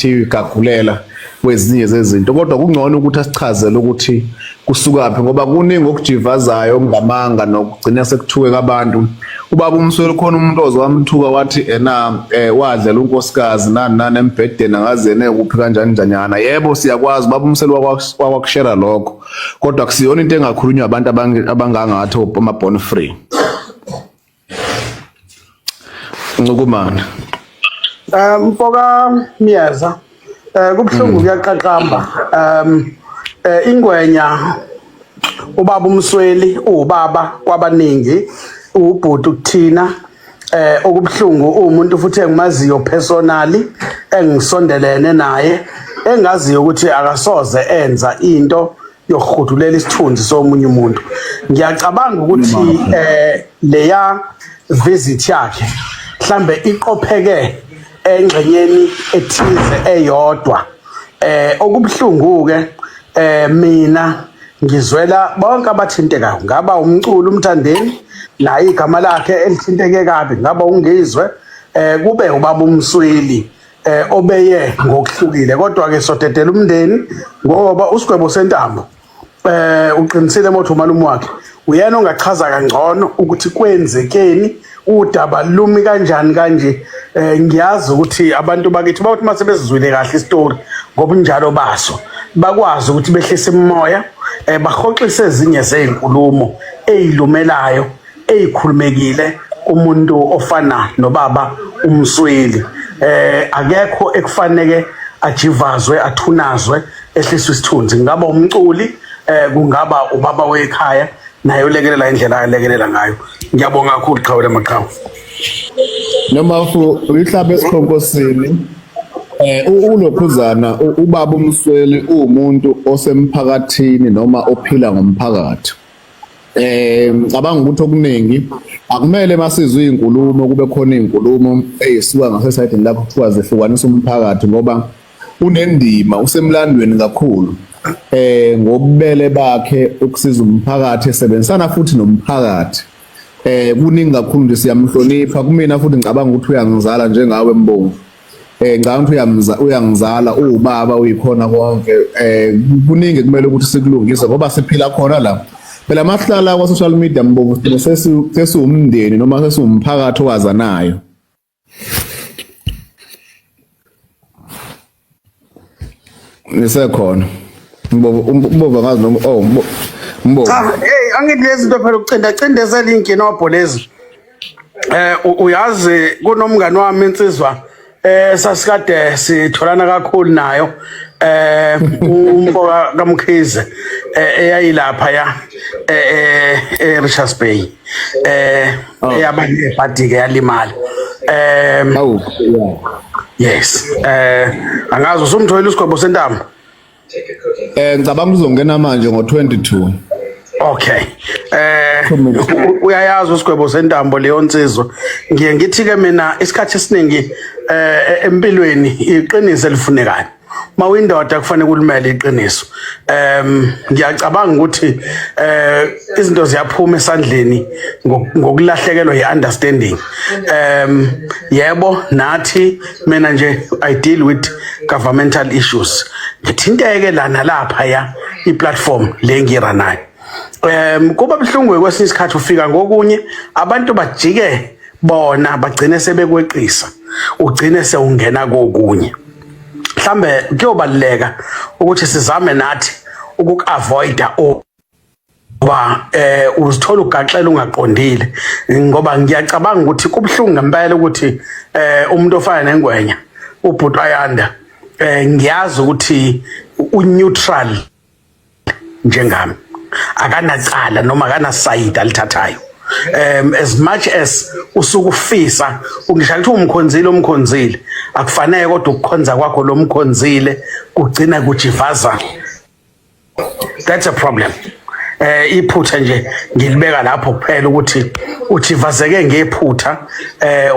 kuthiwa igagulela kwezinye zezinto, kodwa kungcono ukuthi asichazele ukuthi kusukaphi, ngoba kuningi okujivazayo okungamanga nokugcina sekuthuke kabantu. Ubaba uMsweli khona umuntu ozwamthuka wathi wadlela unkosikazi nani embhedeni angazene kuphi kanjani njanyana. Yebo siyakwazi ubaba uMsweli wakwakushera lokho, kodwa akusiyona into engakhulunywa abantu abangangathi ama-born free. Ncukumana mfoka Miyaza, kubhlungu kuyaqaqamba. Ingwenya ubaba uMsweli ubaba kwabaningi, ubhuti kuthina, okubhlungu umuntu futhi engimaziyo personally, engisondelene naye, engaziyo ukuthi akasoze enza into yokuhudulela isithunzi somunye umuntu. Ngiyacabanga ukuthi leya visit yakhe mhlambe iqopheke engxenyeni ethize eyodwa. Okubhlungu ke mina ngizwela bonke abathintekayo, ngaba umculo uMthandeni naye igama lakhe elithinteke kabi, ngaba ungizwe kube ubaba uMsweli obeye ngokuhlukile. Kodwa ke sodedela umndeni ngoba uSigwebo Sentambo uqinisile motho umalume wakhe uyena ongachaza kangcono ukuthi kwenzekeni, udaba lumi kanjani kanje. Ngiyazi ukuthi abantu bakithi bathi mase bezizwile kahle istory ngobunjalo baso bakwazi ukuthi behlise umoya, bahoxise ezinye zezinkulumo ezilumelayo ezikhulumekile umuntu ofana nobaba uMsweli. Akekho ekufanele ajivazwe athunazwe ehliswe isithunzi, ngaba umculi kungaba ubaba wekhaya naye ulekelela indlela ayelekelela ngayo. Ngiyabonga kakhulu Qhawela Maqhawe. Noma uyihlaba esikhonkosini ulokhuzana ubaba uMsweli umuntu osemphakathini noma ophila ngomphakathi. Ngicabanga ukuthi okuningi akumele masizwe izinkulumo kube khona izinkulumo ezisuka ngasesayidini lapho kuthiwa zehlukanisa umphakathi, ngoba unendima usemlandweni kakhulu ngobubele bakhe ukusiza umphakathi, esebenzisana futhi nomphakathi. Kuningi kakhulu nje siyamhlonipha. Kumina futhi ngicabanga ukuthi uyangizala njengawe Mbongo. Ngicabanga ukuthi uyangizala ubaba uyikhona konke. Kuningi kumele ukuthi sikulungise ngoba siphila khona la. Phela mahlala kwa social media Mbongo sesiwumndeni noma sesiwumphakathi owazanayo. Nisekhona Mbongo ngazi noma Mbongo. Cha, angithi lezi zinto phela ukucindezela inkinobho lezi. Uyazi kunomngani wami insizwa sasikade sitholana kakhulu nayo, umfoka kaMkhize eyayilapha ya Richards Bay, eyaba nebhadi ke yalimala. Yes, angazi usumthola uSigwebo Sentambo. Ngicabanga uzongena manje ngo-22. Okay. Uyayazi uSigwebo Sentambo leyo nsizwa. Ngiye ngithi ke mina isikhathi esiningi empilweni iqiniso elifunekayo. Mawindoda kufanele kulimele iqiniso. Ngiyacabanga ukuthi izinto ziyaphuma esandleni ngokulahlekelwa yiunderstanding. Yebo nathi mina nje I deal with governmental issues. Ngithinteke lana lapha ya iplatform lengiranayo. Kuba buhlungu kwesinye isikhathi ufika ngokunye abantu bajike bona bagcine sebekweqisa, ugcine sewungena kokunye. Mhlambe kuyobaleka ukuthi sizame nathi ukuk-avoida ngoba uzithola ugaxela ungaqondile, ngoba ngiyacabanga ukuthi kubhlungu ngempela ukuthi umuntu ofana neNgwenya ubhuti Ayanda ngiyazi ukuthi uneutral njengami, akanacala noma akanasayida alithathayo. As much as usukufisa ungisho ukuthi umkhonzile akufanele kodwa ukukhonza kwakho lo mkhonzile kugcina kujivaza. That's a problem. Iphutha nje ngilibeka lapho kuphela ukuthi ujivazeke ngephutha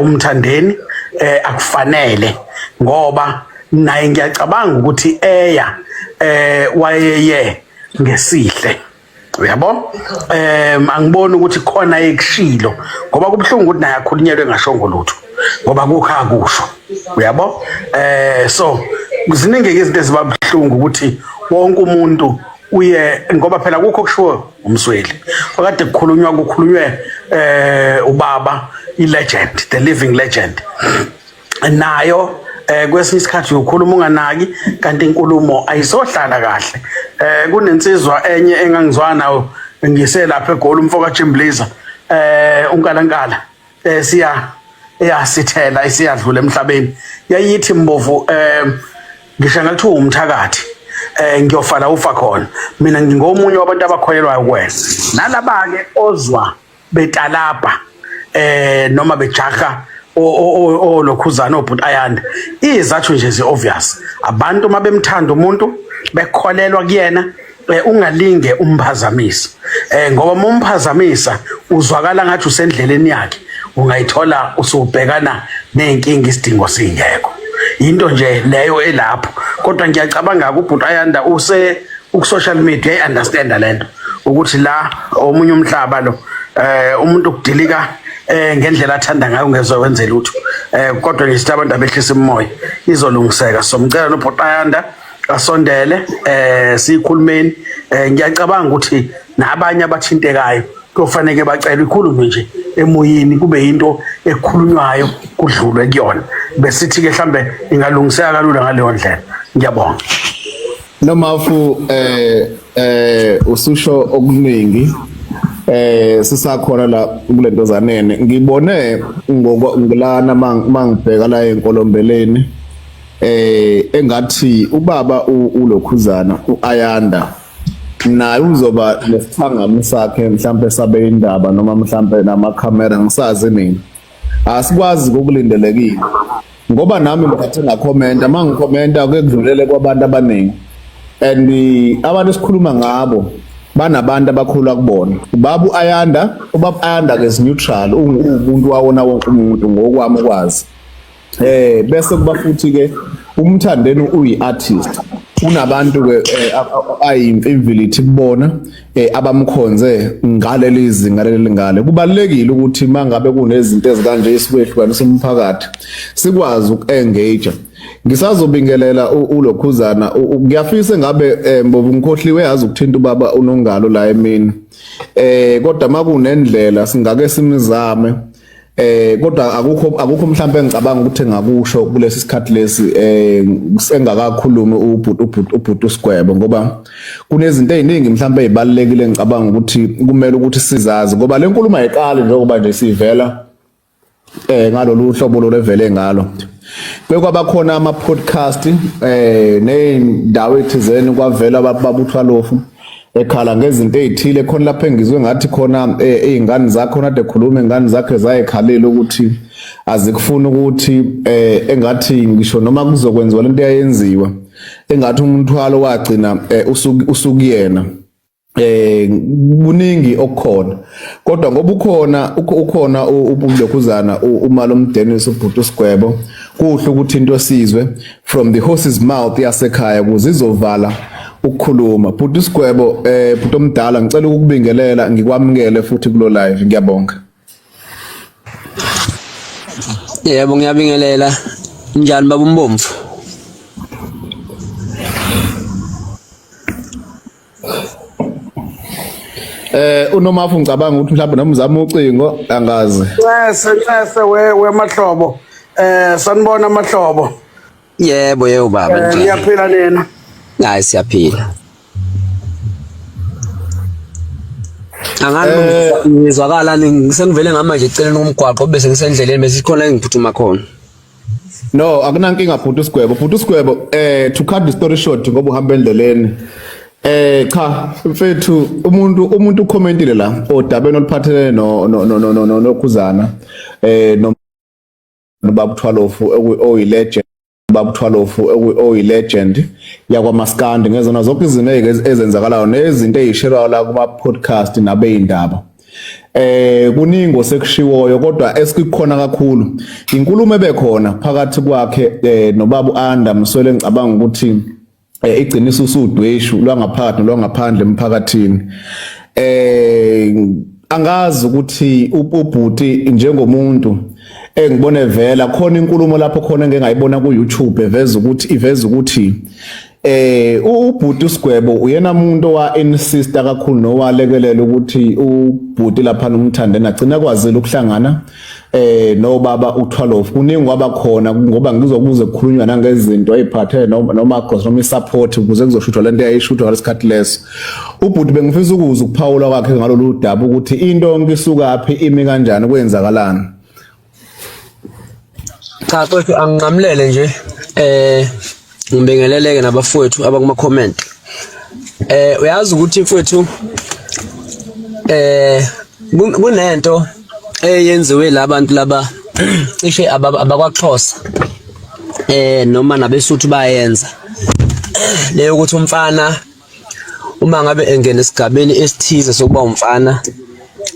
uMthandeni akufanele, ngoba naye ngiyacabanga ukuthi wayeye ngesihle. Uyabo? Angiboni ukuthi khona ekushilo ngoba kubhlungu ukuthi naye akhulunyelwe ngashongo lutho ngoba kukha kusho. Uyabo? So ziningi izinto ezibabhlungu ukuthi wonke umuntu uye ngoba phela kukho kushiwo umsweli okade kukhulunywe ubaba i-legend, the living legend nayo kwesinye isikhathi ukhuluma unganaki kanti inkulumo ayisohlala kahle. Kunensizwa enye engangizwana nayo ngiselapha eGoli umfoka Jimbliza unkalankala eyasithela isiyadlula emhlabeni yayithi Mbovu ngisho ngathi umthakathi ngiyofala ufa khona mina ngingomunye wabantu abakholelwayo kuwena nalaba ke ozwa betalapha noma bejaha Lokhuzana obhuti Ayanda izathu nje zi-obvious abantu mabemthanda umuntu bekholelwa kuyena ungalinge umphazamisa ngoba umphazamisa uzwakala ngathi usendleleni yakhe ungayithola usubhekana nenkingi isidingo singekho into nje leyo elapho kodwa ngiyacabanga ubhuti Ayanda ku-social media i-understand lento ukuthi la omunye umhlaba lo umuntu ukudilika ngendlela athanda ngayo ngezokwenza lutho kodwa nje abantu abehlisa imoya izolungiseka somcela nobhuti Ayanda asondele sikhulumeni ngiyacabanga ukuthi nabanye abathintekayo kufanele bacela ikhulume nje emoyeni kube into ekhulunywayo kudlulwe kuyona besithi ke mhlambe ingalungiseka kalula ngaleyo ndlela. Ngiyabonga. Nomafu ususho okuningi sisakhona la kulento zanene ngibone ngilana mangibheka la enkolombeleni engathi ubaba uLokhuzana uAyanda naye uzoba nesithangami sakhe mhlambe sabe indaba noma mhlambe namakhamera ngisazi nini asikwazi ukulindelekile ngoba nami ngithathe ngakhomenta mangikhomenta kudlulele kwabantu abaningi and abantu esikhuluma ngabo banabantu abakhula kubona ubaba Ayanda ke neutral umuntu wawona wonke umuntu ngokwami ukwazi bese kuba futhi ke umthandeni uyi-artist unabantu ke ayimfivilithi kubona abamkhonze ngaleli izinga lelingale kubalekile ukuthi mangabe kunezinto ezikanje esikwehlukanisa umphakathi sikwazi uku-engage. Ngisazobingelela uLokhuzana ngiyafisa ngabe Mbovu ngikhohliwe yazi ukuthinta ubaba uNongalo la emini kodwa makunendlela singake simizame kodwa akukho mhlambe engicabanga ukuthi engakusho kulesi sikhathi lesi sengakakhulumi ubhuti uSigwebo ngoba kunezinto eziningi mhlambe ezibalekile engicabanga ukuthi kumele ukuthi sizazi ngoba le nkulumo ayiqali njengoba nje sivela ngalolu hlobo lolevele ngalo bekwabakhona ama-podcast ney'ndawo ethizeni kwavela babuthwa lofu ekhala ngezinto ezithile khona lapho engizwe ngathi khona izingane zakho nade khuluma izingane zakhe zayekhalile ukuthi azikufuna ukuthi engathi ngisho noma kuzokwenziwa lento yayenziwa engathi umthwalo wagcina usukuyena kuningi okukhona kodwa ngoba ukhona uLokhuzana uMalomdennis ubhuti uSigwebo kuhle ukuthi into sizwe from the horse's mouth yasekhaya ukuze izovala ukukhuluma. Bhuti uSigwebo bhuti omdala ngicela ukubingelela ngikwamukele futhi kulo live. Ngiyabonga. Yebo ngiyabingelela. Njani baba uMbomvu? Unomafu ngicabanga ukuthi mhlawumbe nomzamo ucingo angazi. Nese we Mahlobo. Sanibona Mahlobo. Yebo baba njani? Ngiyaphila nina. Hayi siyaphila. Angani ngizwakala ngisengivele ngamanje eceleni komgwaqo bese ngisendleleni bese sikhona engiphuthuma khona. No, akunankinga bhuti uSigwebo. Bhuti uSigwebo to cut the story short ngoba uhamba endleleni. Cha mfethu umuntu ucommentile la odabeni oluphathelene noKhuzana nobaba Thwalofu oyilegend baba Thwalofu oyilegend yakwaMaskandi ngezona zonke izinto ezenzakalayo nezinto ezisherayo la kuma podcast nabeyindaba kuningi osekushiwoyo kodwa esikukhona kakhulu inkulumo ebekhona phakathi kwakhe nobaba uAnda Mswele ngicabanga ukuthi igcinisa usudweshu lwangaphakathi nolwangaphandle emphakathini angazi ukuthi ubhuti njengomuntu engibone vela khona inkulumo lapho khona engengayibona ku YouTube iveza ukuthi ubhuti uSigwebo uyena umuntu wa insista kakhulu nowalekelela ukuthi ubhuti lapha umthande nagcina kwazile ukuhlangana nobaba u12 kuningi kwabakhona ngoba ngizokuze kukhulunywa nangezinto eziphathe noma noma support ukuze kuzoshuthwa lento eyayishuthwa ngalesikhathi leso ubhuti bengifisa ukuza ukuphawula kwakhe ngalolu daba ukuthi into ngisuka phi imi kanjani kwenzakalana. Cha mfowethu anginqamlele nje ngibingeleleke nabafowethu abakuma comment. Uyazi ukuthi mfowethu kunento eyenziwe labantu laba cishe abakwaXhosa noma nabesuthu bayenza leyo ukuthi umfana uma ngabe engena esigabeni esithize sokuba umfana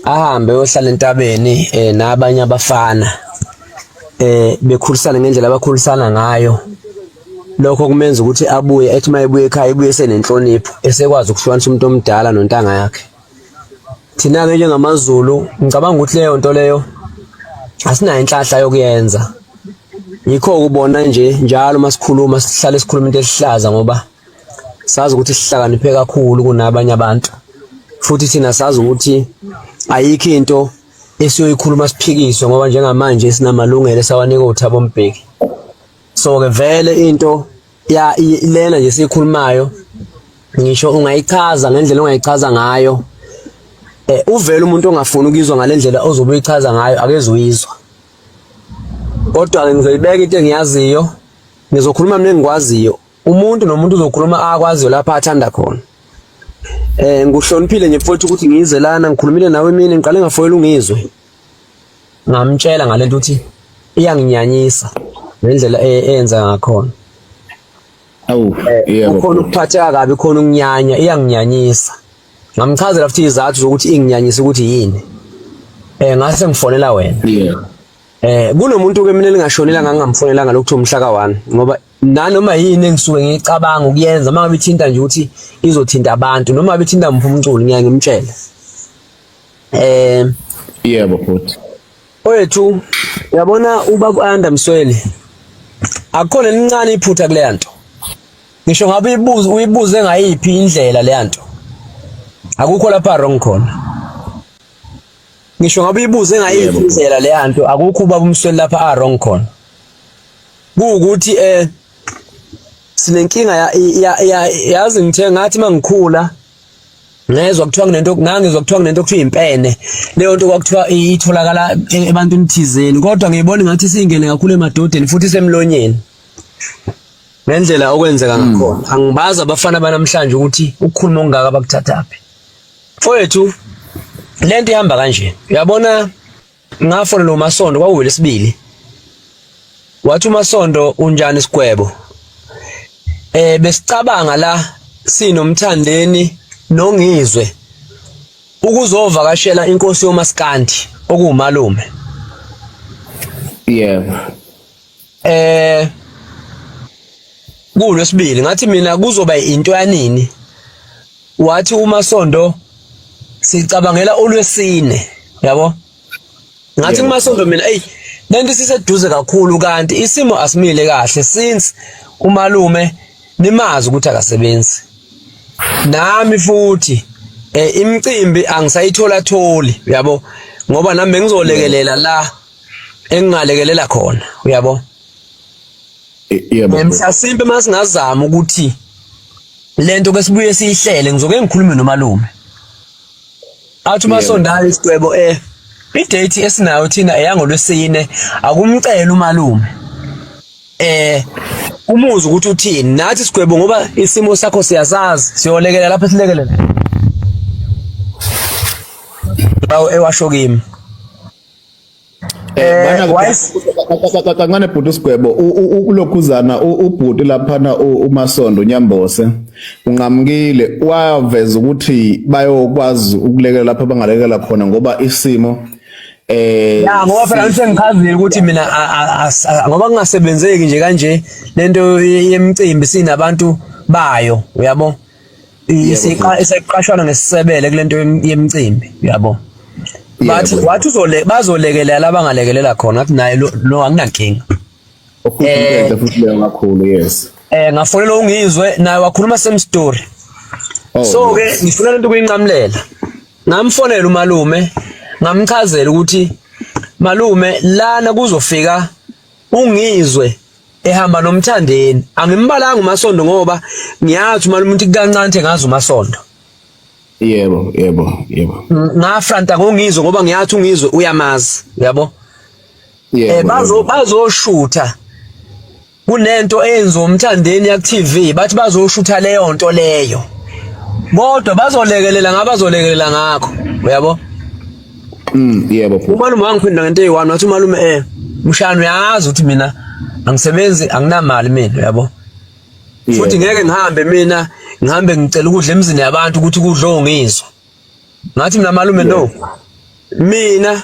ahambe yohlala entabeni nabanye abafana bekhulisana ngendlela abakhulisana ngayo. Lokho kumenza ukuthi abuye ethi mayebuye ekhaya ibuye senenhlonipho esekwazi ukuhlukanisa umuntu omdala nontanga yakhe. Thina ke njengamaZulu ngicabanga ukuthi leyo nto leyo asinayo inhlahla yokuyenza. Yikho ukubona nje njalo masikhuluma sihlale sikhuluma into esihlaza ngoba sazi ukuthi sihlakaniphe kakhulu kunabanye abantu. Futhi thina sazi ukuthi ayikho into esiyoyikhuluma siphikiswe ngoba njengamanje sinamalungelo esawanika uThabo Mbeki. So ke vele into ya ilena nje sikhulumayo ngisho ungayichaza ngendlela ongayichaza ngayo uvela umuntu ongafuni ukuzwa ngalendlela ozobe uyichaza ngayo akezuyizwa. Kodwa ke ngizoyibeka into engiyaziyo ngizokhuluma mina engikwaziyo umuntu nomuntu uzokhuluma akwaziyo lapha athanda khona. Nguhloniphile nje futhi ukuthi ngiyizelana ngikhulumile nawe mina ngiqale ngafoyela ungizwe ngamtshela ngalento ukuthi iyanginyanyisa ngendlela eyenza ngakhona. Yebo ukhona ukuphatheka kabi khona ukunyanya iyanginyanyisa ngamchazela futhi izathu zokuthi inginyanyisa ukuthi yini ngase ngifonela wena. Kunomuntu ke mina lingashonela ngangamfonela ngalokho umhla ka1 ngoba nanoma yini engisuke ngicabanga ukuyenza mangabe ithinta nje ukuthi izothinta abantu noma bethinta umphu umculo ngiyangimtshela. Yebo futhi Oyethu uyabona ubaba Anda Msweli akukhona lincane iphutha kule nto. Ngisho ngabe uyibuze ngayiphi indlela le nto akukho lapha wrong khona. Ngisho ngabe uyibuze ngayiphi indlela le nto akukho ubaba uMsweli lapha wrong khona. Kuukuthi sinenkinga yazi ngithe ngathi mangikhula ngezwe kuthiwa kunento ngangizwa kuthiwa kunento kuthiwa impene leyo nto kwakuthiwa itholakala ebantwini thizeni kodwa ngiyibona ngathi singene kakhulu emadodeni futhi semlonyeni ngendlela okwenzeka ngakhona. Angibazi abafana banamhlanje ukuthi ukukhuluma ongaka bakuthathaphi. Mfowethu lento ihamba kanje uyabona ngafona lo Masondo kwakuwelesibili wathi uMasondo unjani Sigwebo besicabanga la sinomthandeni nongizwe ukuzovakashela inkosi yoMaskandi okumalume. Yebo kulwesibili ngathi mina kuzoba into yanini wathi uMasondo sicabangela olwesine yabo ngathi uMasondo mina lento siseduze kakhulu kanti isimo asimile kahle since umalume nimazi ukuthi akasebenzi nami futhi imicimbi angisayithola tholi uyabo ngoba nami bengizolekelela la engingalekelela khona uyabo. Yebo mhlasimpe masingazama ukuthi lento ke sibuye siyihlele ngizoke ngikhulume nomalume athi uMasondala Sigwebo idate esinayo thina eyangolwesine akumcela umalume umuzi ukuthi uthini nathi Sigwebo ngoba isimo sakho siyasazi siyolekelela lapha silekelela bawo ewasho kimi kancane bhuti uSigwebo ulokhuzana ubhuti laphana uMasondo Nyambose ungamkile waveza ukuthi bayokwazi ukulekelela lapha bangalekela khona ngoba isimo ngoba phela ngithi ngichazile ukuthi mina ngoba kungasebenzeki nje kanje lento yemicimbi sinabantu bayo uyabo isiqashwana ngesisebele kulento yemicimbi uyabo. bathi wathi bazolekelela abangalekelela khona athi naye lo anginankinga Ofuthi futhi leyo kakhulu yes. Ngafonela ungizwe naye wakhuluma same story. So ke ngifuna lento kuyinqamlela. Ngamfonela umalume ngamchazela ukuthi malume lana kuzofika ungizwe ehamba nomthandeni angimbalanga uMasondo ngoba ngiyathi malume ukuthi kancane ngazi uMasondo. Yebo. Ngafranta ngongizwe ngoba ngiyathi ungizwe uyamazi yabo. Bazoshutha kunento enzo umthandeni ya TV bathi bazoshutha leyo nto leyo. Kodwa bazolekelela ngabazolekelela ngakho uyabo. Yebo. Umalume wangiphinda ngento eyi1 wathi umalume mshana uyazi ukuthi mina angisebenzi anginamali mina uyabo. Futhi ngeke ngihambe ngicela ukudla emizini yabantu ukuthi kudlo ongizwa. Ngathi mina malume no. Mina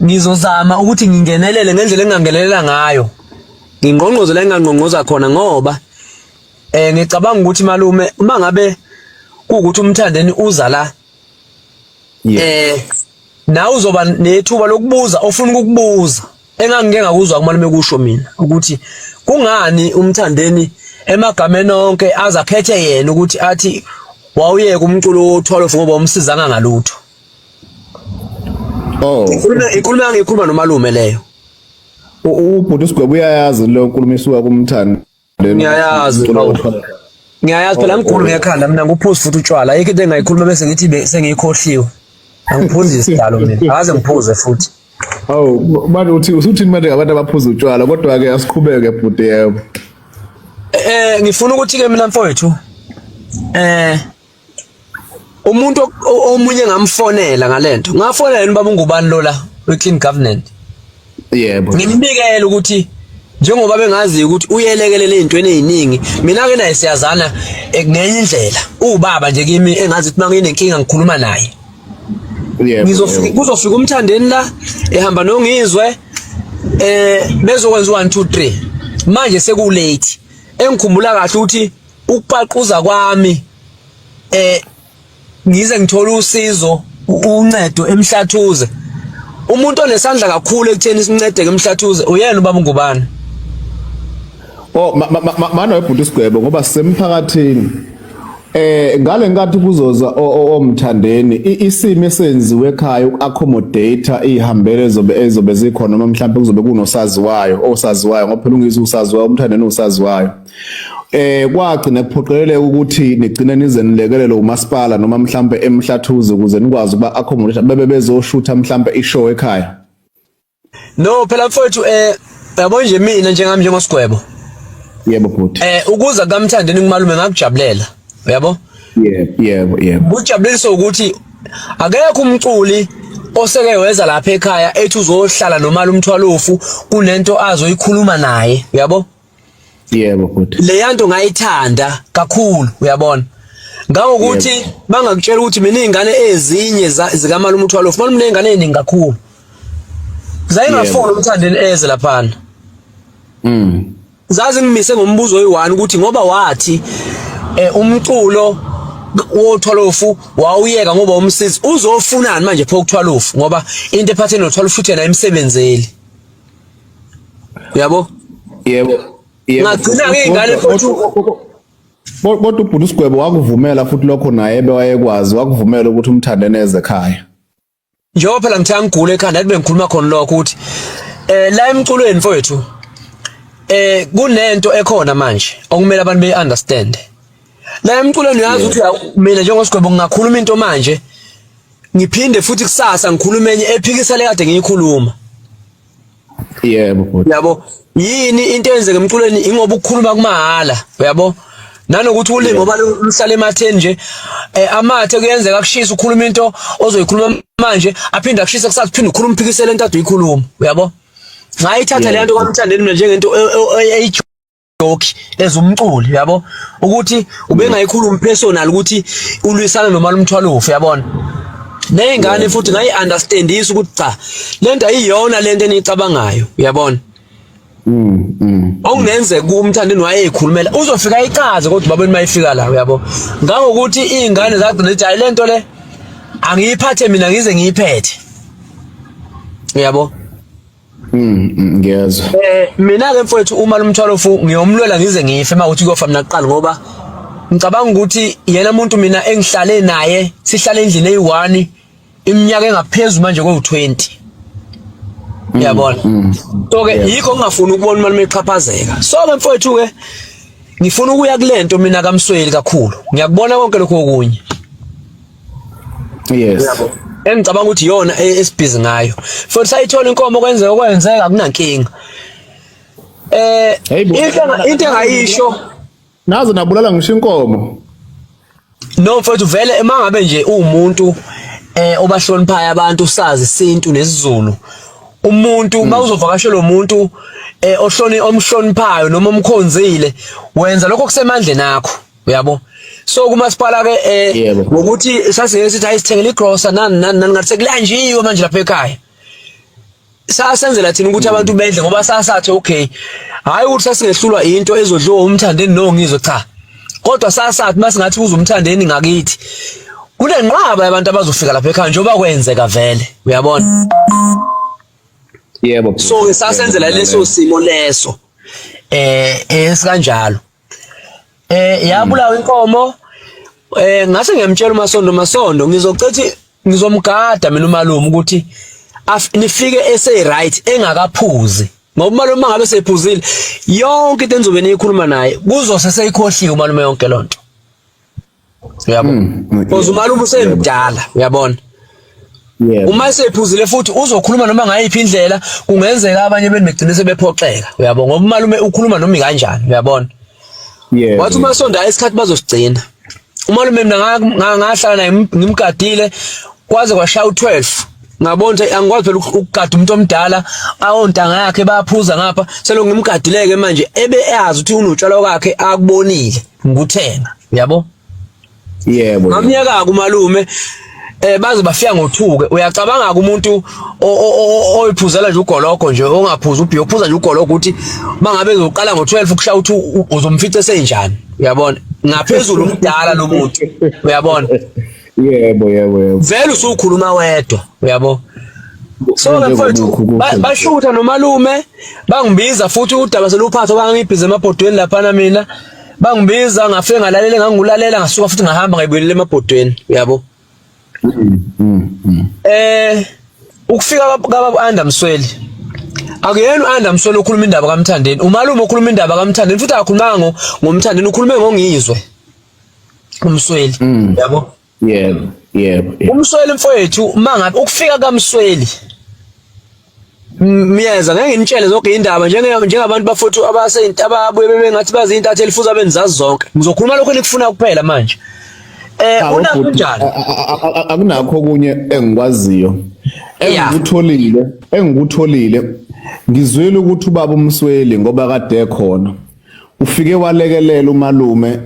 ngizozama ukuthi ngingenelele ngendlela engangenelela ngayo. Ngingqongqozela engangqongqoza khona ngoba ngicabanga ukuthi malume uma ngabe ukuthi umthandeni uza la na uzoba nethuba lokubuza ofuna ukukubuza engangike ngakuzwa kumalume kusho mina ukuthi kungani umthandeni emagameni onke azakhethe yena ukuthi athi wawuyeka umculo wo12 ngoba umsizanga ngalutho. Ikhuluma ngikhuluma nomalume leyo. Ubhuti Sigwebo uyayazi lo nkulumo isuka kumthandi. Ngiyayazi phela ngikhuluma ngekhanda mina nguphuza futhi utshwala ayikho into engayikhuluma bese ngithi sengiyikhohliwe. Angiphuzi isidalo mina akaze ngiphuze futhi. Manje usuthini manje abantu abaphuza utshwala kodwa ke asiqhubeke bhuti yebo. Ngifuna ukuthi ke mina mfowethu umuntu omunye ngamfonela ngalento ngafonela yini baba ungubani lo la we-clean government. Yebo. Ngimbikela ukuthi njengoba bengazi ukuthi uyelekelela ezintweni eziningi mina ke naye siyazana ngenye indlela ubaba nje kimi engazi ukuthi manginenkinga ngikhuluma naye. Kuzofika umthandeni la ehamba nongizwe bezokwenza 1 2 3 manje seku late engikhumbula kahle ukuthi ukupaquza kwami ngize ngithola usizo uncedo eMhlathuze umuntu onesandla kakhulu ekutheni sincedeke eMhlathuze uyena ubaba ngubani. Manje webhuti Sigwebo ngoba sisemphakathini ngale nkathi kuzoza omthandeni isimo esenziwe ekhaya uaccommodate ihambele ezobe zikhona noma mhlawumbe kuzobe kunosaziwayo osaziwayo ngoba phela ungizwe usaziwayo umthandeni usaziwayo kwagcina kuphoqeleleka ukuthi nigcine nize nilekelele umasipala noma mhlawumbe eMhlathuze ukuze nikwazi ukuba accommodate bebe bezoshutha mhlawumbe ishow ekhaya. No phela mfowethu yabo nje mina njengami njengoSigwebo. Yebo bhuti. Ukuza kaMthandeni kumalume ngakujabulela uyabo. Yebo. Kujabulisa ukuthi akekho umculi oseke weza lapha ekhaya ethi uzohlala nomalume uMthwalofu kunento azoyikhuluma naye uyabo. Yebo bhuti. Le yanto ngayithanda kakhulu uyabona. Ngawokuthi bangakutshela ukuthi mina izingane ezinye zikaMalume uMthwalofu malume nezingane eziningi kakhulu. Zayingafona umthandeni eze laphana. Zazi ngimise ngombuzo oyi1 ukuthi ngoba wathi umculo wo12 wawuyeka ngoba umsizi uzofunani manje pho ku12 ngoba into ephathene no12 futhi yena emsebenzeli. Uyabo? Yebo. Ngagcina ngingane futhi kodwa ubhuti Sigwebo wakuvumela futhi lokho naye bewayekwazi wakuvumela ukuthi umthandeni eze ekhaya. Njengoba phela ngithe ngigule ekhanda libe ngikhuluma khona lokho ukuthi la emculweni mfowethu kunento ekhona manje okumele abantu be-understand. La emculweni uyazi ukuthi mina njengoSigwebo ngingakhuluma into manje ngiphinde futhi kusasa ngikhuluma enye ephikisa le kade ngiyikhuluma. Yebo. Yabo yini into eyenzeka emculweni ingoba ukukhuluma kumahala uyabo nanokuthi ulimi ngoba luhlala ematheni nje amathe kuyenzeka kushisa ukhuluma into ozoyikhuluma manje aphinde akushisa kusasa uphinde ukhuluma uphikisele into ade uyikhuluma uyabo. Ngayithatha le nto kaMthandeni mina njengento eyijoke ezumculi yabo ukuthi ubengayikhuluma personal ukuthi ulwisana nomalume uMthwalofu yabona. Nezingane futhi ngayi-understandisa ukuthi cha lento ayiyona lento enicabangayo uyabona. Okungenzeka kuMthandeni wayeyikhulumela uzofika ichaze kodwa babeni mayifika la uyabo. Ngangokuthi izingane zagcina zithi hayi lento le angiyiphathe mina ngize ngiyiphethe uyabo. Ngiyezwa. Mina ke mfowethu uma lumthwalofu ngiyomlwela ngize ngife mawuthi kuyofa mina kuqala ngoba ngicabanga ukuthi yena umuntu mina engihlale naye sihlale endlini eyi1 iminyaka engaphezulu manje kwe20. Uyabona? So ke yikho ngingafuni ukubona umalume eqhaphazeka. So ke mfowethu ke ngifuna ukuya kulento mina kaMsweli kakhulu. Ngiyakubona konke lokho okunye. Yes. Engicabanga ukuthi yona esibhizi ngayo. Futhi sayithola inkomo kwenzeka akunankinga. Into engayisho nazo nabulala ngisho inkomo. No mfowethu vele mangabe nje umuntu obahloniphayo abantu sazi isintu nesizulu. Umuntu mawuzovakashela umuntu omhloniphayo noma omkhonzile wenza lokho kusemandleni akho uyabo. So kumasipala ke ngokuthi sasike sithi ayisithengele igrocer nani ngathi sekulanjiwe manje lapha ekhaya. Sasenzela thina ukuthi abantu bedle ngoba sasathi okay hayi ukuthi sasingehlulwa into ezodliwa umthandeni nongizwe cha. Kodwa sasathi masingathi kuza umthandeni ngakithi kunenqaba yabantu abazofika lapha ekhaya njengoba kwenzeka vele uyabona. Yebo. So sasenzela leso simo leso esikanjalo. Yabulawa inkomo ngase ngiyamtshela uMasondo ngizocethi ngizomgada mina umalume ukuthi nifike ese right engakaphuzi ngoba umalume mangabe sephuzile yonke into enzobe niyikhuluma naye kuzose seyikhohliwe umalume yonke lonto. Uyabona? Because umalume usemdala uyabona. Yebo. Uma sephuzile futhi uzokhuluma noma ngayiphi indlela kungenzeka abanye begcine sebephoxeka uyabona ngoba umalume ukhuluma noma kanjani uyabona. Yebo. Wathi uMasondo isikhathi bazosigcina. Umalume mina ngahlala naye ngimgadile kwaze kwashaya u12. Ngabona ukuthi angikwazi phela ukugada umuntu omdala awontanga yakhe bayaphuza ngapha selo ngimgadileke manje ebe eyazi ukuthi unotshalo wakhe akubonile ngikuthenga uyabo. Yebo. Ngamnyaka kumalume baze bafika ngo2 ke uyacabanga umuntu oyiphuzela nje ugoloko nje ongaphuza ubhiyo uphuza nje ugoloko ukuthi mangabe ezoqala ngo12 kushaya u2 uzomfica senjani uyabona ngaphezulu umdala lo muntu uyabona. Yebo. Vele usukhuluma wedwa uyabo. So mfowethu bashutha nomalume bangibiza futhi udaba seluphatho bangibhize emabhodweni lapha na mina bangibiza ngafike ngalalele ngangulalela ngasuka futhi ngahamba ngayibuyelele emabhodweni uyabo. Ukufika kaBaba Andamsweli akuyena uAndamsweli ukhuluma indaba kaMthandeni umalume ukhuluma indaba kaMthandeni futhi akakhulumanga ngomthandeni ukhulume ngongizwe uMsweli yabo. Yebo. Umsweli mfowethu mangabe ukufika kaMsweli miyeza ngeke nginitshele zonke indaba njengabantu bafowethu ababuye bebengathi bazintatheli futhi abenzazi zonke ngizokhuluma lokho enikufuna kuphela manje. Unakho akunakho okunye engikwaziyo engikutholile ngizwile ukuthi ubaba uMsweli ngoba kade ekhona ufike walekelela umalume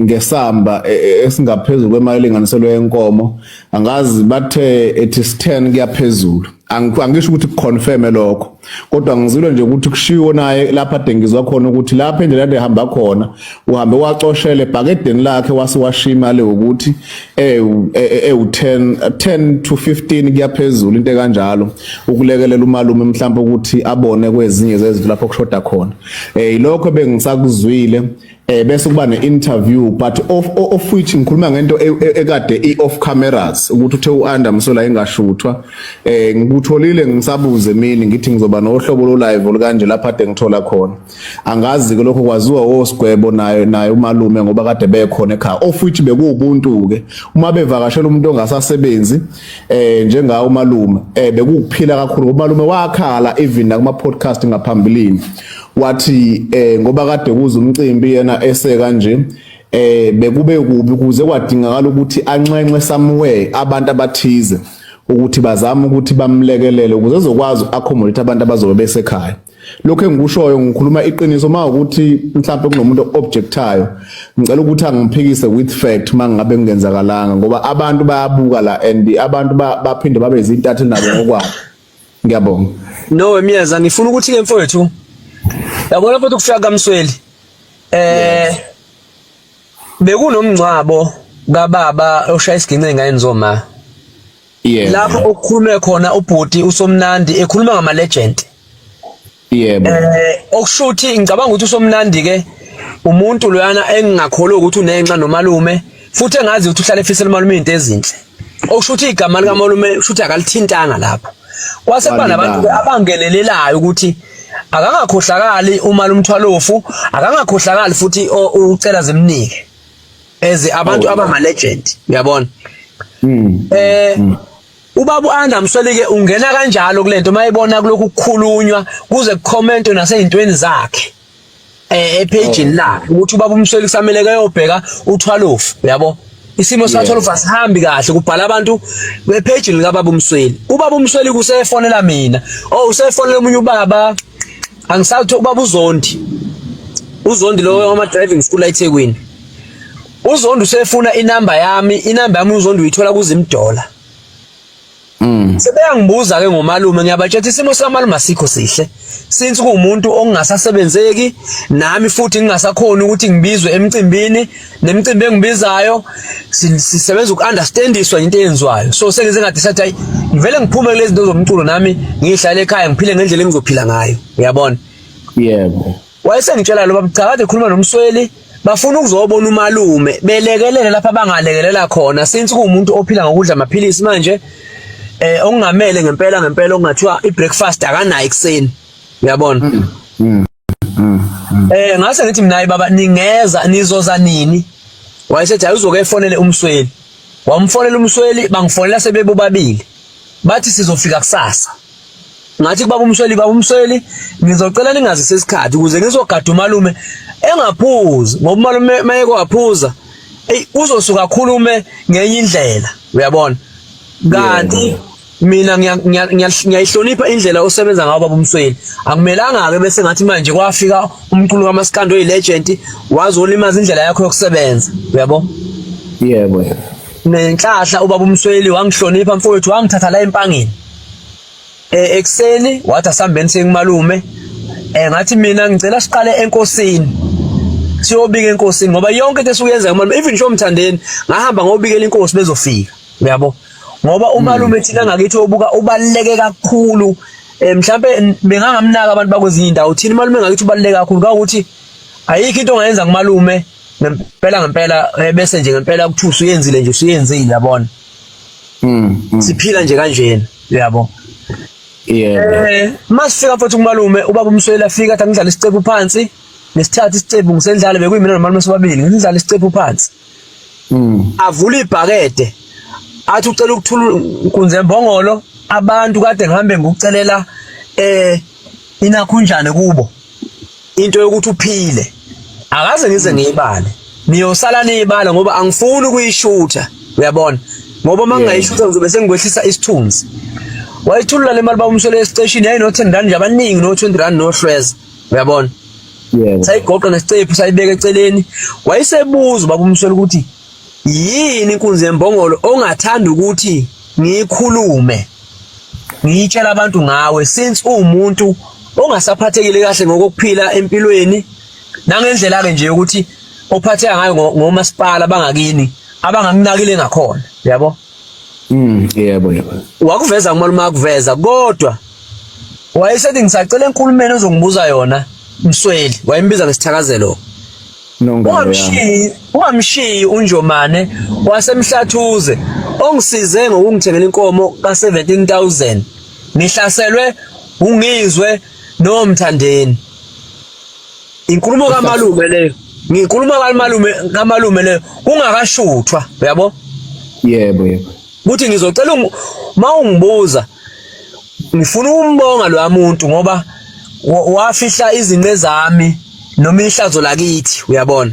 ngesamba esingaphezulu kwemali enganiselwe yenkomo angazi bathe ethi 10 kuyaphezulu angisho ukuthi kuconfirm lokho kodwa ngizilo nje ukuthi kushiwo naye lapha dengizwa khona ukuthi lapha endlela ehamba khona uhambe wacoshele ebhakedeni lakhe wasiwashima le ukuthi 10 to 15 kuyaphezulu into kanjalo ukulekelela umalume mhlawumbe ukuthi abone kwezinye zezinto lapho kushoda khona ilokho bengisakuzwile bese kuba ne-interview but of which ngikhuluma ngento ekade i-off cameras ukuthi uthe uAndamsweli engashuthwa ngikutholile ngisabuze mina ngithi ngizoba nohlobo lo live olukanje lapha ade ngithola khona angazi ke lokho kwaziwa oSigwebo naye umalume ngoba kade bekhona ekhaya of which bekuwubuntu ke uma bevakashela umuntu ongasasebenzi njengawo umalume bekukuphila kakhulu ngoba umalume wakhala even nakuma podcast ngaphambilini wathi ngoba kade kuza umcimbi yena eseka nje bekube kubi kuze kwadingakala ukuthi anxenxe somewhere abantu abathize ukuthi bazame ukuthi bamlekelele ukuze ezokwazi accommodate abantu abazobe besekhaya. Lokho engikushoyo ngikhuluma iqiniso mawukuthi mhlawumbe kunomuntu objectayo ngicela ukuthi angiphikise with fact mangabe kungenzakalanga ngoba abantu bayabuka la and abantu baphinde babe izintatheli nabo ngokwabo. Ngiyabonga. No Miyeza ngifuna ukuthi ke mfowethu yabona futhi ukufika kaMsweli bekunomncwabo kaBaba oshaya isigince ngayeni zoma Yebo. lapho okukhulume khona ubhuti uSomnandi ekhuluma ngama legend. Yebo. Okushuthi ngicabanga ukuthi uSomnandi ke umuntu loyana engingakholwa ukuthi unenxa nomalume futhi engazi ukuthi uhlala efisela umalume izinto ezinhle. Okushuthi igama lika malume ushuthi akalithintanga lapho. Kwase kuba nabantu abangenelelayo ukuthi akangakhohlakali umalume Mthwalofu, akangakhohlakali futhi ucela zemnike. Eze abantu abama legend, uyabona? Ubaba uAnda Msweli-ke ungena kanjalo kulento mayibona kulokhu kukhulunywa kuze kucommentwe nasezintweni zakhe epageni lakhe ukuthi ubaba uMsweli kusamele kayobheka uThwalofu, uyabo? Isimo saThwalofu asihambi kahle kubhala abantu bepageni lika baba uMsweli. Ubaba uMsweli kusefonela mina. Usefonela umunye ubaba angisathi ubaba uZondi. uZondi lo wama driving school eThekwini. uZondi usefuna inamba yami uZondi uyithola kuZimdola. Sebeyangibuza ke ngomalume ngiyabatshela isimo samalume asikho sihle. Since kuumuntu ongasasebenzeki nami futhi ngingasakhona ukuthi ngibizwe emcimbini nemicimbi engibizayo sisebenza ukunderstandiswa into eyenziwayo. So sengize ngathi sathi ngivele ngiphume kulezi zinto zomculo nami ngihlala ekhaya ngiphile ngendlela engizophila ngayo. Uyabona? Yebo. Wayesengitshela lo baba cha kade ekhuluma noMsweli bafuna ukuzobona umalume belekelele lapha bangalekelela khona since kuumuntu ophila ngokudla amaphilisi manje okungamele ngempela okungathiwa ibreakfast akanayo ekseni. Uyabona? Ngase ngithi mina baba ningeza nizoza nini? Wayesethi ayizoke efonele uMsweli. Wamfonela uMsweli bangifonela sebebobabili. Bathi sizofika kusasa. Ngathi kubaba uMsweli ngizocela ningazise isikhathi ukuze ngizogada umalume engaphuzi ngoba umalume mayeke waphuza uzosuka khulume ngenye indlela. Uyabona? Kanti mina ngiyayihlonipha indlela osebenza ngayo baba uMsweli. Akumelanga ke bese ngathi manje kwafika umculo kaMaskando oyilegend wazolimaza indlela yakho yokusebenza. Uyabo? Yebo. Nenhlahla ubaba uMsweli wangihlonipha mfowethu wangithatha la empangeni. Ekseni wathi asambeni sengimalume ngathi mina ngicela siqale enkosini. Siyobika enkosini ngoba yonke into esukuyenza umalume even nje umthandeni ngahamba ngobikela inkosi bezofika. Uyabo? Ngoba umalume thina ngakithi obuka ubaluleke kakhulu mhlambe bengangamnaka abantu bakwezinye indawo thina umalume ngakithi ubaluleke kakhulu ukuthi ayikho into ongayenza ngumalume ngempela bese nje ngempela ukuthusa uyenzile nje usuyenzile yabona. Siphila nje kanjena uyabo. Yebo. Masifika futhi kumalume ubaba uMsweli afika athi ngidlala isicephu phansi nesithatha isicephu ngisendlala bekuyimina nomalume sobabili ngidlala isicephu phansi. Avula ibhakede athi ucela ukuthula uNkunzembongolo abantu kade ngihambe ngokucelela inakhunjane kubo into yokuthi uphile akaze ngize ngiyibale niyosala niyibala ngoba angifuni ukuyishutha. Uyabona? Ngoba mangayishutha ngizobe sengikwehlisa isithunzi. Wayithulula le mali ba uMsweli estation yayi no 10 rand nje abaningi no 20 rand no Hlweza. Uyabona? Yebo. Sayigoqa nesicephu sayibeka eceleni wayesebuza baba uMsweli ukuthi yini iNkunzembongolo ongathanda ukuthi ngikhulume ngitshela abantu ngawe since umuntu ongasaphathekile kahle ngokuphila empilweni nangendlela ke nje ukuthi ophatheka ngayo ngomasipala bangakini abangakunakile ngakhona. Uyabo? Yebo. Wakuveza umalume akuveza kodwa wayesethi ngisacela enkulumeni ozongibuza yona Msweli wayembiza ngesithakazelo. Ungamshiyi uNjomane wasemhlathuze ongisize ngokungithengela inkomo ka17,000 nihlaselwe ungizwe nomthandeni. Inkulumo kaMalume leyo ngikhuluma kaMalume leyo ungakashuthwa. Uyabo? Yebo. Kuthi ngizocela mawungibuza ngifuna ukumbonga lo muntu ngoba wafihla izinqe zami noma ihlazo lakithi. Uyabona?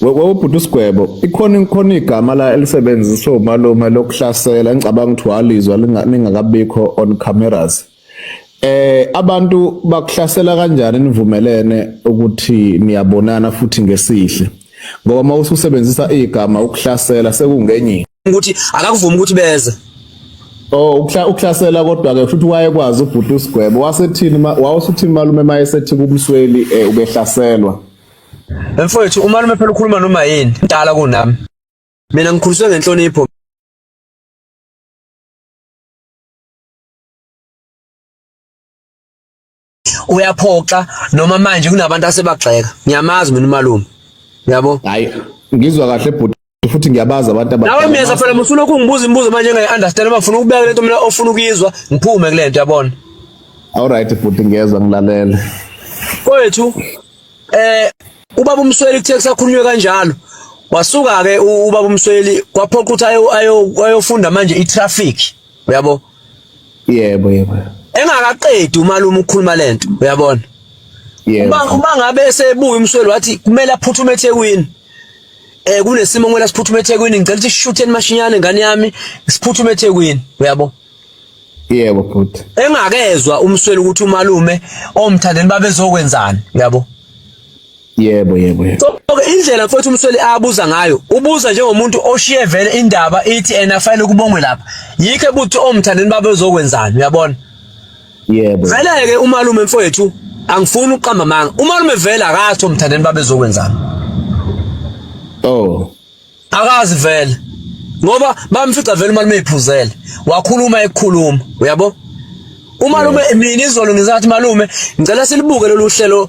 Wewubhuti uSigwebo ikhona igama la elisebenziswa umalume lokuhlasela ngicabanga ukuthi walizwa lingakabikho on cameras. Abantu bakuhlasela kanjani nivumelene ukuthi niyabonana futhi ngesihle ngoba mawususebenzisa igama ukuhlasela sekungenye ukuthi akakuvumi ukuthi beze. Ukuhlasela kodwa ke futhi wayekwazi ubhuti uSigwebo wasuthini malume mayesethi kuMsweli ubehlaselwa. Mfowethu umalume phela ukhuluma noma yini indala kunami mina ngikhuliswe ngenhlonipho. uyaphoxa noma manje kunabantu asebagxeka. Ngiyamazi mina umalume. Yabo? Hayi, ngizwa kahle bhuti futhi ngiyabaza abantu Nawe miyeza phela musuna ukungibuza imibuzo manje engayi-understand uma ufuna ukubeka lento mina ofuna ukuyizwa ngiphume kulento yabona. All right bhuti ngiyezwa ngilalele. Kwethu ubaba uMsweli kuthe kusakhulunywe kanjalo. Wasuka ke ubaba uMsweli kwaphoqa ukuthi ayofunda manje itraffic. Uyabo? Yebo. Engakaqedi umalume ukukhuluma lento, uyabona? Yebo. Uma ngabe esebuya uMsweli wathi kumele aphuthume eThekwini. Kunesimo ngeke siphuthume eThekwini ngicela ukuthi sishutheni mashinyane ngane yami siphuthume eThekwini, uyabo? Yebo bhuti. Engakezwa uMsweli ukuthi umalume omthandeni babezokwenzani, uyabo? Yebo. So indlela mfowethu uMsweli abuza ngayo, ubuza njengomuntu oshiye vele indaba ithi anafanele kubongwe lapha. Yikho ebuthi omthandeni babezokwenzani, uyabona? Yebo. Vele ke umalume mfowethu angifuni uqamba amanga. Umalume vele akathi omthandeni babezokwenzani. Oh. Akazi vele. Ngoba bamfica vele umalume ephuzele. Wakhuluma ekukhuluma, uyabo? Umalume mina izolo ngizathi malume ngicela silibuke lolu hlelo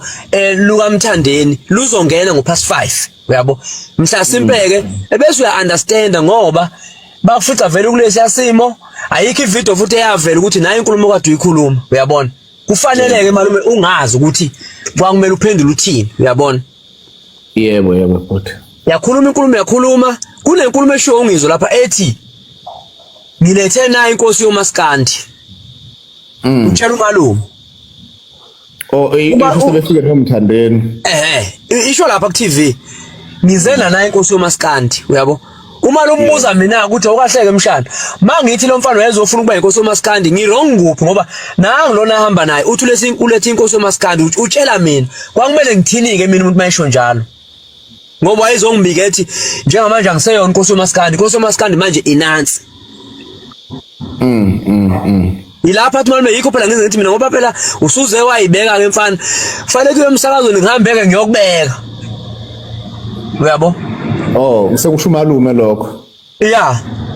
lukaMthandeni luzongena ngo5:30 uyabo mhla simpeke ebese uya understand ngoba bakufica vele kulesi yasimo ayikho ivideo futhi eyavela ukuthi nayo inkulumo kade uyikhuluma uyabona kufaneleke malume ungazi ukuthi kwakumele uphendule uthini uyabona Yebo bhuti. yakhuluma yakhuluma kunenkulumo eshiwo ungizwe lapha ethi ngilethe nayo inkosi yoMaskandi utshela umalume. Oh, ifuse befike nomthandeni. Isho lapha ku TV. Ngizela naye inkosi yoMaskandi, uyabo? Umalume ubuza mina ukuthi awukahleke emshana. Mangithi lo mfana uyezofuna ukuba inkosi yoMaskandi, ngirong nguphi ngoba nangu lona ahamba naye. Uthi ulethe inkosi yoMaskandi utshela mina. Kwakumele ngithini ke mina umuntu mayisho njalo. Ngoba wayezongibika ethi njengamanje angiseyona inkosi yoMaskandi. Inkosi yoMaskandi manje inansi. Ilapha athi malume yikho phela ngizenza mina ngoba phela usuze wayibeka ke mfana kufanele kuye emsakazweni ngihambeke ngiyokubeka uyabo sekusho umalume lokho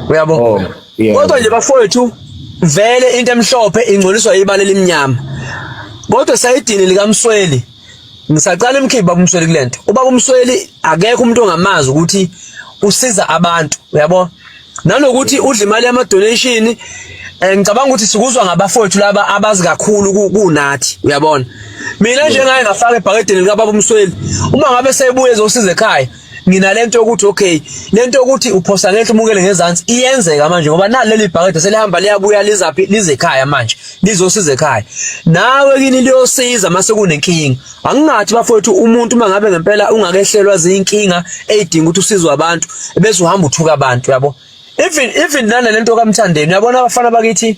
uyabo kodwa nje bafowethu vele into emhlophe ingcoliswa ibala elimnyama kodwa sayidini likaMsweli ngisaqala imkhiba uMsweli kulento ubaba uMsweli akekho umuntu ongamazi ukuthi usiza abantu uyabo nanokuthi udla imali yama donation ngicabanga ukuthi sikuzwa ngabafowethu laba abazi kakhulu kunathi uyabona mina nje ngaye ngafaka ebhakedeni lika baba uMsweli uma ngabe seyibuye ezosiza ekhaya nginalento ukuthi okay lento ukuthi uphosa ngenhla umukele ngezansi iyenzeka manje ngoba naleli bhakede selihamba liyabuya lizaphi lize ekhaya manje lizosiza ekhaya nawe kini liyosiza mase kunenkinga angingathi bafowethu umuntu uma ngabe ngempela ungakehlelwa zinkinga eyidinga ukuthi usizwe abantu bese uhamba uthuka abantu yabo even nana lento kaMthandeni uyabona abafana bakithi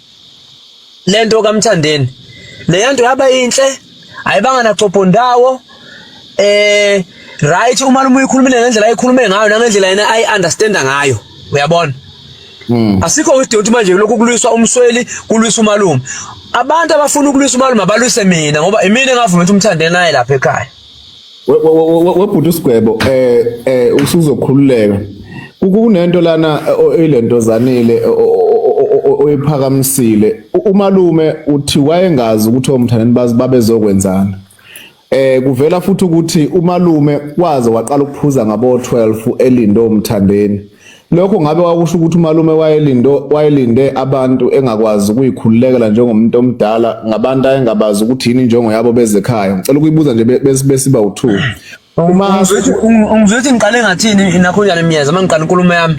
lento kaMthandeni leyanto yaba inhle ayibanga nacopho ndawo right umalume uyikhulumile ngendlela ayikhulume ngayo nangendlela yena ayi understand ngayo uyabona asikho ukuthi manje lokho kulwiswa uMsweli kulwisa umalume abantu abafuna ukulwisa umalume abalwise mina ngoba imini engavuma ukuthi uMthandeni naye lapha ekhaya webhuti uSigwebo usuzokhululeka kunento lana ilento zanile oyiphakamisile umalume uthi wayengazi ukuthi omthandeni babezokwenzana kuvela futhi ukuthi umalume waze waqala ukuphuza ngabo 12 elindo omthandeni lokho ngabe wakusho ukuthi umalume wayelinde abantu engakwazi ukuyikhululekela njengomuntu omdala ngabantu ayengabazi ukuthi yini injongo yabo bezekhaya ngicela ukuyibuza nje besiba u2 uma ungizothi ngiqale ngathini nakho njalo emiyeza mangiqala inkulumo yami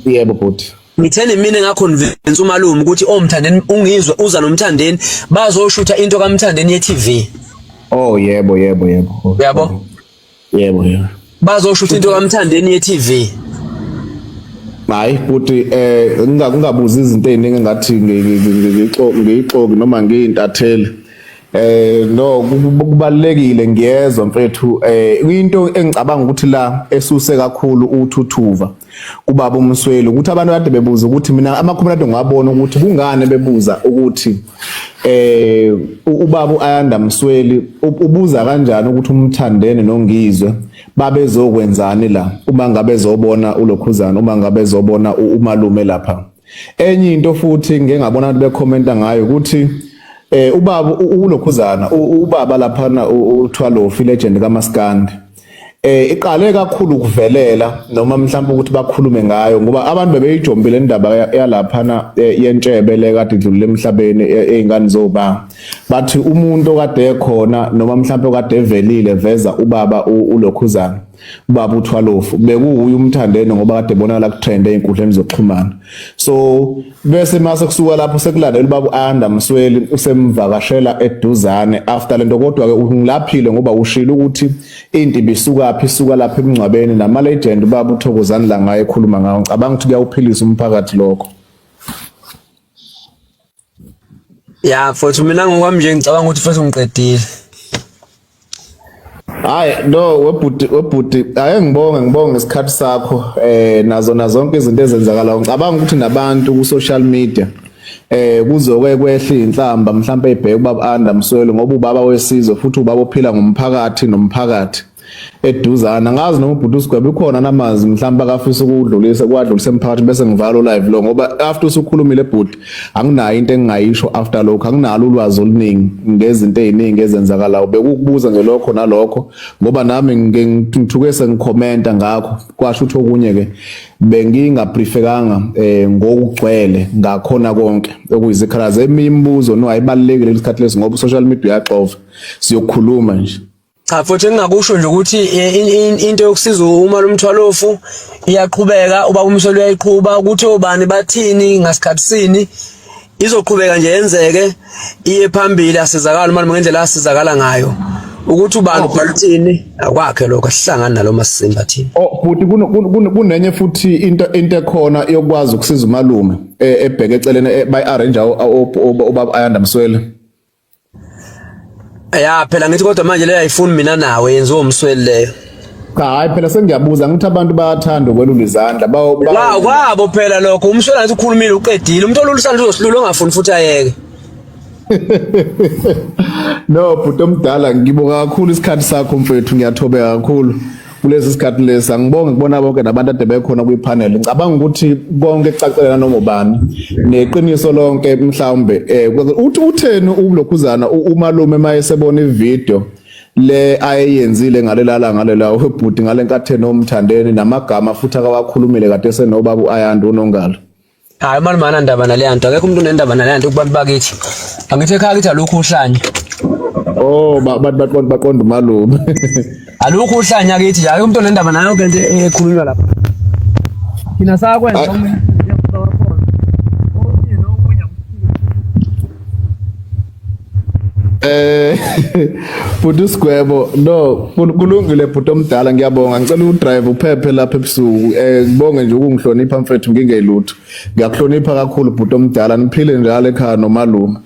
yebo bhuti ngitheni mina ngaconvince umalume ukuthi omthandeni ungizwe uza nomthandeni bazoshutha into kaMthandeni ye-TV oh yebo yabo yebo bazoshutha into kaMthandeni ye-TV hayi bhuti ngingabuza izinto eziningi ngathi ngiyixoki noma ngiyintatheli no kubalekile ngiyezwa mfethu into engicabanga ukuthi la esuse kakhulu uthuthuva kubaba uMsweli ukuthi abantu kade bebuza ukuthi mina amakhomanado ngwabona ukuthi kungane bebuza ukuthi ubaba uAyanda Msweli ubuza kanjani ukuthi umthandeni nongizwe babezokwenzani la uma ngabe zobona uLokhuzana uma ngabe zobona umalume lapha enye into futhi ngeke ngabona abantu bekhomenta ngayo ukuthi ubaba uLokhuzana ubaba laphana uThwalofu legend kaMaskandi iqale kakhulu ukuvelela noma mhlawumbe ukuthi bakhulume ngayo ngoba abantu bebeyijombile indaba yalaphana yentshebe le kade idlulile emhlabeni ezingane zoba bathi umuntu okade ekhona noma mhlawumbe okade evelile veza ubaba uLokhuzana ubaba uThwalofu bekuuye umthandene ngoba kade ebonakala ku trend einkundleni zokuxhumana so bese mase kusuka lapho sekulandela ubaba uAyanda Msweli usemvakashela eduzane after lento kodwa ke ungilaphile ngoba ushilo ukuthi into isuka lapha emncwabeni nama legend ubaba uThokozani la ngaye ekhuluma ngawo ngicabanga ukuthi kuyawuphilisa umphakathi lokho ya futhi mina ngokwami nje ngicabanga ukuthi futhi ungiqedile. Hayi no webhuti ake ngibonge ngesikhathi sakho nazo zonke izinto ezenzakalayo ngicabanga ukuthi nabantu ku social media kuzoke kwehla inhlamba mhlawumbe ebheke ubaba Ayanda Msweli ngoba ubaba wesizwe futhi ubaba ophila ngomphakathi nomphakathi eduzana ngazi noma ubhuti usigwebe ukhona namazi mhlawumbe akafisa ukudlulisa kwadlulisa emphakathi bese ngivala live lo ngoba after usukhulumile ebhuti anginayo into engingayisho after lokho anginalo ulwazi oluningi ngezinto eziningi ezenzakalayo bekukubuza nje lokho nalokho ngoba nami ngithuke sengikhomenta ngakho kwasho ukuthi okunye ke bengingabriefekanga ngokugcwele ngakhona konke okuyizikhala zemibuzo no ayibalekile lesikhathi lesi ngoba social media yaxova siyokhuluma nje. Cha futhi engakusho nje ukuthi into yokusiza uma lumthwalofu iyaqhubeka ubaba uMsweli uyayiqhubha ukuthi obani bathini ngasikhathi sini izoqhubeka nje yenzeke iye phambili asizakala uma ngendlela asizakala ngayo ukuthi ubani bathini akwakhe lokho asihlangana nalo masisimba thina. Futhi kunenye futhi into ekhona yokwazi ukusiza umalume ebheke eceleni bay arrange ubaba Ayanda Msweli. Ya phela ngithi kodwa manje leyo ayifuni mina nawe yenziwa uMsweli leyo. Cha hayi phela sengiyabuza ngithi abantu bayathanda ukwelula izandla kwabo phela lokho uMsweli athi ukhulumile uqedile umuntu olulisandla uzosilula ongafuni futhi ayeke. No bhuti omdala ngibonga kakhulu isikhathi sakho mfethu ngiyathobeka kakhulu kulesi sikhathi lesi angibonge kubona bonke nabantu ade bekhona kwipanel ngicabanga ukuthi konke ecacela noma ubani neqiniso lonke mhlawumbe utheni uLokhuzana umalume mayesebona ivideo le ayeyenzile ngalela webhuti ngalenkatheni omthandeni namagama futhi akawakhulumile kade senobaba uAyanda uNongalo. Hayi manje mana ndaba nale nto akekho umuntu unendaba nale nto kubantu bakithi angithi ekhaya kithi alukho uhlanya. Oh baqonda umalume. Alukho uhlanya kithi nje akekho umuntu onendaba nayo ke into ekhulunywa lapha. Thina sakwenza Bhuti usigwebo no kulungile bhuti omdala ngiyabonga ngicela udrive uphephe lapha ebusuku ngibonge nje ukungihlonipha mfethu ngingelutho ngiyakuhlonipha kakhulu bhuti omdala niphile njalo ekhaya nomalume.